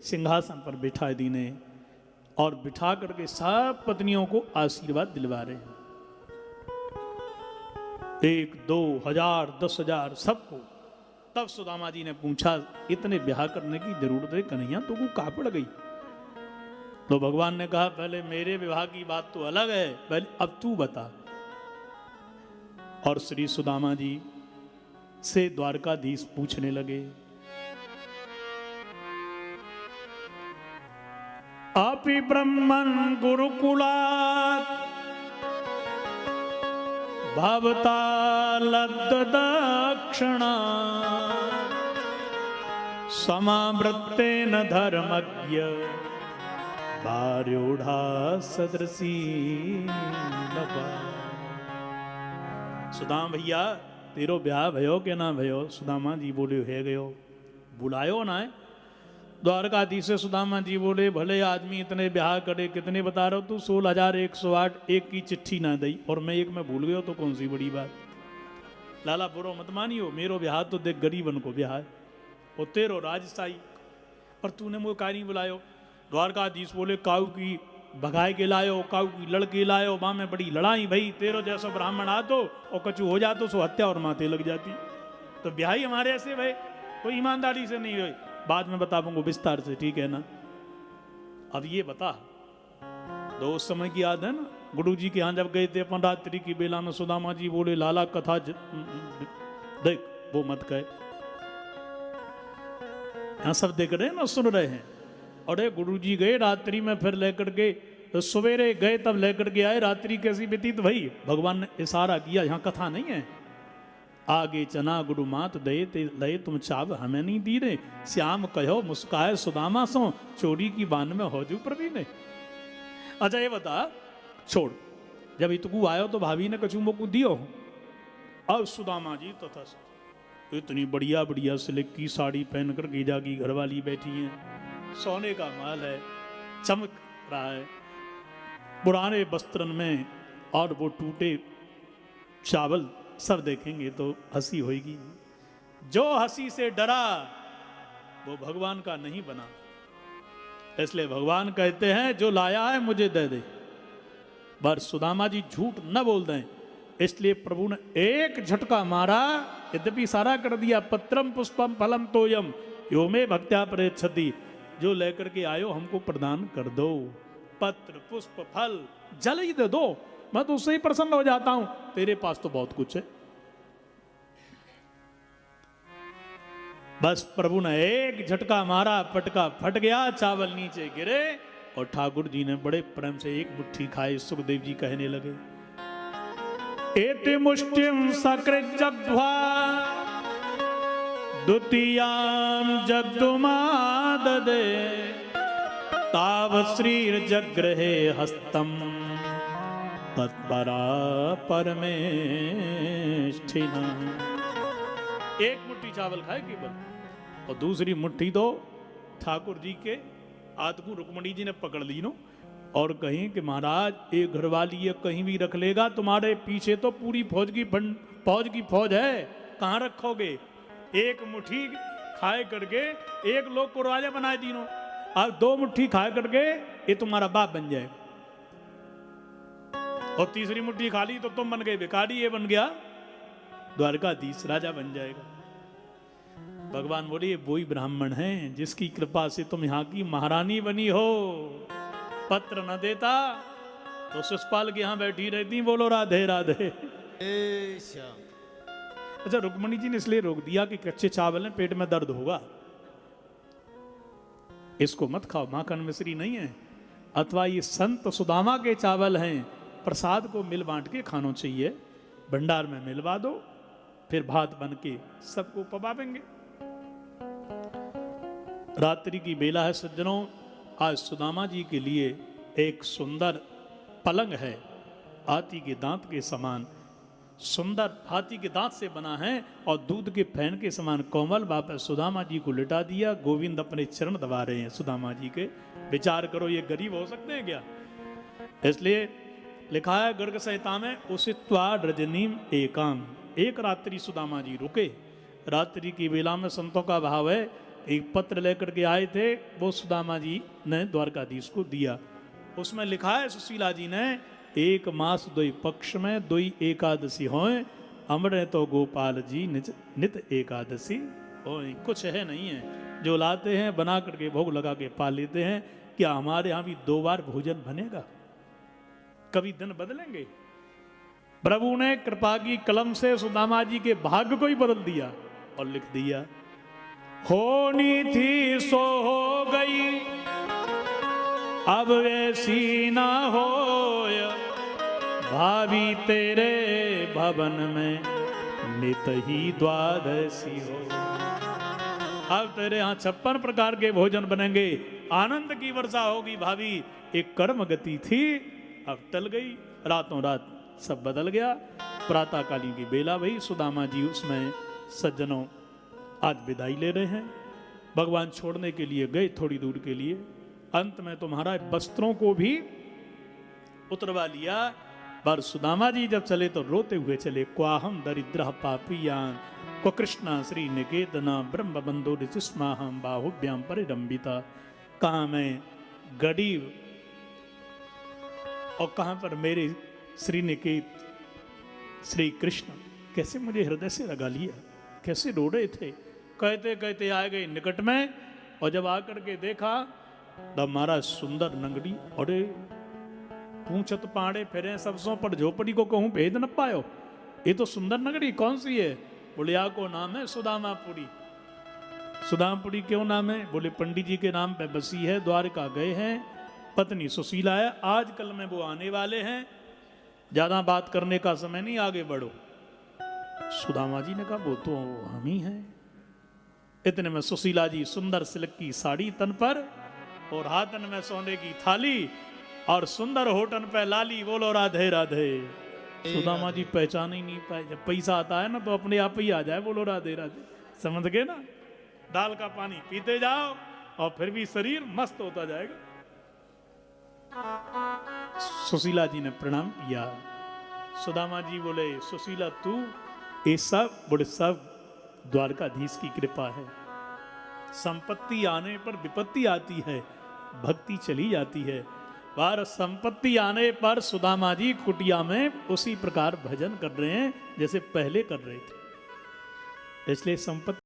सिंहासन पर बिठा दीने और बिठा करके सब पत्नियों को आशीर्वाद दिलवा रहे हैं, 1, 2 हजार 10 हजार सबको। तब सुदामा जी ने पूछा, इतने ब्याह करने की जरूरत है कन्हैया, तो को कहाँ पड़ गई? तो भगवान ने कहा, पहले मेरे विवाह की बात तो अलग है, पहले अब तू बता। और श्री सुदामा जी से द्वारकाधीश पूछने लगे, अपि ब्रह्मन् गुरुकुलात् भवता लब्ध दक्षिणा समावृत्तेन धर्मज्ञ भार्योढ़ा सदृशी नभा। सुदाम भैया तेरो ब्याह भयो के ना भयो? सुदामा जी बोले, है गयो। बुलायो ना है? द्वारकाधीश से सुदामा जी बोले, भले आदमी इतने ब्याह करे, कितने बता रहे हो तू? 16,108, एक की चिट्ठी ना दई और मैं एक में भूल गयो तो कौन सी बड़ी बात? लाला बुरो मत मानियो, मेरो ब्याह तो देख गरीबन को ब्याह है, और तेरो राजशाही, और तूने मुझे का नहीं बुलायो? द्वारकाधीश बोले, काऊ की भगाए के लायो, काऊ की लड़के लायो, माँ में बड़ी लड़ाई भई, तेरो जैसा ब्राह्मण आ तो और कचू हो जातो सो हत्या और माथे लग जाती। तो ब्याह ही हमारे ऐसे भाई, कोई ईमानदारी से नहीं हुई। बाद में बताऊंगा विस्तार से, ठीक है ना? अब ये बता, तो उस समय की याद है ना, गुरु जी के यहाँ जब गए थे अपन रात्रि की बेला में, सुदामा जी बोले, लाला कथा देख, वो मत कहे, यहाँ सब देख रहे हैं ना, सुन रहे हैं। और गुरु जी गए रात्रि में, फिर लेकर के तो सवेरे गए, तब लेकर के आए, रात्रि कैसी व्यतीत भई? भगवान ने इशारा किया, यहाँ कथा नहीं है, आगे चना गुरु मात दे ते लय तुम चाव हमें नहीं दी रे, श्याम कहो मुस्काए सुदामा सो, चोरी की बान में हो जू प्रवीण। अच्छा ये बता, छोड़, जब इतकू आयो तो भाभी ने कछु मोकू दियो? अब सुदामा जी तो था, इतनी बढ़िया बढ़िया सिल्क की साड़ी पहन कर गीजा की घरवाली बैठी है, सोने का माल है, चमक रहा है, पुराने वस्त्रन में, और वो टूटे चावल सब देखेंगे तो हंसी होगी। जो हंसी से डरा वो भगवान का नहीं बना, इसलिए भगवान कहते हैं जो लाया है मुझे दे दे। पर सुदामा जी झूठ न बोल दें, इसलिए प्रभु ने एक झटका मारा, यद्यपि सारा कर दिया, पत्रम पुष्पम फलम तोयम यो में भक्त्या प्रेक्षति, जो लेकर के आयो हमको प्रदान कर दो, पत्र पुष्प फल जल ही दे दो, मैं तो उससे ही प्रसन्न हो जाता हूं, तेरे पास तो बहुत कुछ है। बस प्रभु ने एक झटका मारा, पटका फट गया, चावल नीचे गिरे, और ठाकुर जी ने बड़े प्रेम से एक मुट्ठी खाई। सुखदेव जी कहने लगे, एति मुष्टिम सकृत जग्ध्वा द्वितीयाम जग्धुमाददे, ताव श्रीर जग्रहे हस्तम तत्परा परमेष्ठिना। एक मुट्ठी चावल खाए केवल, और दूसरी मुट्ठी तो ठाकुर जी के आदकू रुक्मणी जी ने पकड़ ली नो, और कहीं कि महाराज एक घरवाली ये कहीं भी रख लेगा, तुम्हारे पीछे तो पूरी फौज की फौज है, कहाँ रखोगे? एक मुट्ठी खाए करके एक लोग को राजा बनाए दीनो, अब 2 मुट्ठी खाए करके ये तुम्हारा बाप बन जाएगा, और तीसरी मुट्ठी खा ली तो तुम बन गए भिखारी, ये बन गया द्वारकाधीश, राजा बन जाएगा। भगवान बोले, ये वही ब्राह्मण हैं जिसकी कृपा से तुम यहाँ की महारानी बनी हो। पत्र न देता तो शिषपाल के यहाँ बैठी रहती, बोलो राधे राधे। अच्छा, रुक्मणी जी ने इसलिए रोक दिया कि कच्चे चावल में पेट में दर्द होगा, इसको मत खाओ, माखन मिश्री नहीं है, अथवा ये संत सुदामा के चावल हैं, प्रसाद को मिल बांट के खाना चाहिए, भंडार में मिलवा दो, फिर भात बन के सबको पवावेंगे। रात्रि की बेला है सज्जनों, आज सुदामा जी के लिए एक सुंदर पलंग है, हाथी के दांत के समान सुंदर, हाथी के दांत से बना है, और दूध के फैन के समान कोमल बाप सुदामा जी को लिटा दिया। गोविंद अपने चरण दबा रहे हैं सुदामा जी के। विचार करो, ये गरीब हो सकते हैं क्या? इसलिए लिखा है गर्ग संहिता में, उसित्वा रजनीम एकाम, एक रात्रि सुदामा जी रुके। रात्रि की बेला में संतों का भाव है एक पत्र लेकर के आए थे, वो सुदामा जी ने द्वारकाधीश को दिया। उसमें लिखा है सुशीला जी ने, एक मास दोई पक्ष में दोई एकादशी होए, अमरे तो गोपाल जी नित एकादशी होए। कुछ है नहीं है, जो लाते हैं बना करके भोग लगा के पा लेते हैं। क्या हमारे यहाँ भी 2 बार भोजन बनेगा? कभी दिन बदलेंगे? प्रभु ने कृपा की कलम से सुदामा जी के भाग्य को ही बदल दिया और लिख दिया, होनी थी सो हो गई, अब ऐसी ना होय, भाभी तेरे भवन में नित ही द्वादशी हो। अब तेरे यहाँ 56 प्रकार के भोजन बनेंगे, आनंद की वर्षा होगी। भाभी एक कर्म गति थी, अब टल गई, रातों रात सब बदल गया। प्रातः काली की बेला भई, सुदामा जी उसमें सज्जनों आज विदाई ले रहे हैं। भगवान छोड़ने के लिए गए थोड़ी दूर के लिए, अंत में तुम्हारा वस्त्रों को भी उतरवा लिया। पर सुदामा जी जब चले तो रोते हुए चले, क्वाहम दरिद्र पापियान को कृष्णा श्री निकेतना ब्रह्म बंधु ऋचिस्माहम बाहुभ्याम परिरंबिता। कहाँ मैं गरीब और कहाँ पर मेरे श्री निकेत श्री कृष्ण, कैसे मुझे हृदय से लगा लिया, कैसे रो रहे थे। कहते कहते आ गए निकट में, और जब आकर के देखा तब महाराज सुंदर नंगड़ी, अरे पूछत पाड़े फिरे सबसों पर झोपड़ी को कहूं भेद न पायो, ये तो सुंदर नगरी कौन सी है? बोले या को नाम है सुदामापुरी। सुदामापुरी क्यों नाम है? बोले पंडित जी के नाम पे बसी है, द्वारका गए हैं, पत्नी सुशीला है, आजकल में वो आने वाले हैं, ज्यादा बात करने का समय नहीं, आगे बढ़ो। सुदामा जी ने कहा वो तो हम ही हैं। इतने में सुशीला जी सुंदर सिल्क की साड़ी तन पर और हाथन में सोने की थाली और सुंदर होठन पे लाली, बोलो राधे राधे। सुदामा जी पहचान ही नहीं पाए। जब पैसा आता है ना तो अपने आप ही आ जाए, बोलो राधे राधे, समझ गए ना? दाल का पानी पीते जाओ और फिर भी शरीर मस्त होता जाएगा। सुशीला जी ने प्रणाम किया। सुदामा जी बोले, सुशीला तू ये सब? बोले सब द्वारकाधीश की कृपा है। संपत्ति आने पर विपत्ति आती है, भक्ति चली जाती है। पर संपत्ति आने पर सुदामा जी कुटिया में उसी प्रकार भजन कर रहे हैं जैसे पहले कर रहे थे। इसलिए संपत्ति